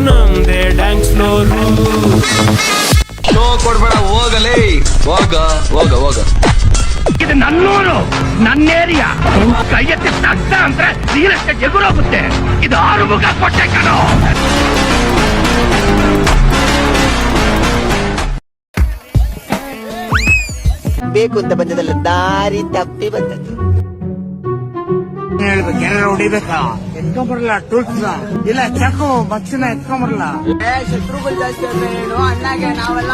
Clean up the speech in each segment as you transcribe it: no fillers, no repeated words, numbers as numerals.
ನಮ್ದೇ dance floor. Show ಕೊಡ್ಬೇಡ, ಹೋಗಲೇ, ಹೋಗ ಹೋಗ ಹೋಗ. ಇದು ನನ್ನೂರು, ನನ್ನ ಏರಿಯಾ. ಕೈ ಎತ್ತಿ ತಗ್ದ ಅಂದ್ರೆ ನೀರಷ್ಟೇ ಎಗುರೋಗುತ್ತೆ. ಇದು ಆರುಮುಖ ಕೊಟ್ಟೆ ಕಣೋ. ಬೇಕು ಅಂತ ಬಂದದಲ್ಲ, ದಾರಿ ತಪ್ಪಿ ಬಂದದ್ದು. ಹೇಳ್ಬೇಕು, ಏನಾರ ಹೊಡಿಬೇಕಾ? ಎತ್ಕೊಂಬರಲ್ಲ ಟೂಲ್ಸ್ ಇಲ್ಲ, ಚಾಕು ಬಚ್ಚಿನ ಎತ್ಕೊಂಬರಲ್ಲ. ಶತ್ರುಗಳು ಜಾಸ್ತಿ ಅಂದ್ರೆ ಏನು ಅಣ್ಣಾಗೆ ನಾವೆಲ್ಲ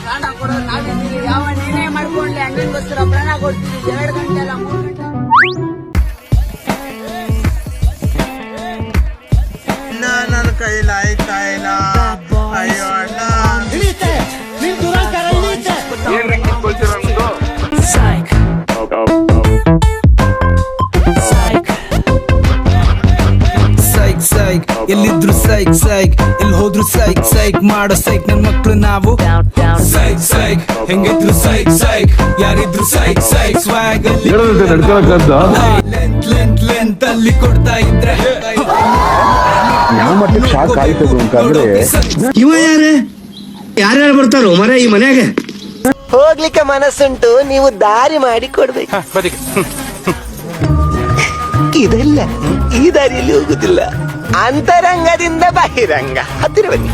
ಪ್ರಾಣ ಕೊಡೋದು ನಾವಿದ್ದೀವಿ. ಯಾವ ನೀನೇ ಮಾಡ್ಕೊಂಡ್ಲಿ ಅಣ್ಣನಿಗೋಸ್ಕರ ಪ್ರಾಣ ಕೊಡ್ತೀವಿ. 2 ಗಂಟೆ ಅಲ್ಲ 3 ಗಂಟೆ. ನನ್ನ ಕೈಲಿ ಆಯ್ತಾ ಇಲ್ಲ. ಅಯ್ಯೋ ಅಣ್ಣ, ಏನ್ ಕಿತ್ಕೊಳ್ತೀರ ನಮ್ದು? ಸೈಕ್ ಎಲ್ಲಿದ್ರು ಸೈಕ್ ಎಲ್ಲಿ ಹೋದ್ರು ಸೈಕ್ ಮಾಡೋ ಸೈಕ್ ನನ್ ಮಕ್ಳು ನಾವು. ಸೈಕ್ ಹೆಂಗಿದ್ರು ಸೈಕ್ ಯಾರಿದ್ರು ಸೈಕ್ ಸ್ವಾಗ್ ಲೆಂತ್ ಅಲ್ಲಿ ಕೊಡ್ತಾ ಇದ್ರೆ ಯಾವ ಮಟ್ಟಿಗೆ ಶಾಕ್ ಆಯ್ತದು ಅಂತಂದ್ರೆ, ಇವ ಯಾರ್ಯಾರು ಬರ್ತಾರೋ ಮರ ಈ ಮನ್ಯಾಗ? ಹೋಗ್ಲಿಕ್ಕೆ ಮನಸ್ಸುಂಟು, ನೀವು ದಾರಿ ಮಾಡಿ ಕೊಡ್ಬೇಕು. ಇದಲ್ಲ, ಈ ದಾರಿಯಲ್ಲಿ ಹೋಗುದಿಲ್ಲ. ಅಂತರಂಗದಿಂದ ಬಹಿರಂಗ. ಹತ್ತಿರ ಬನ್ನಿ.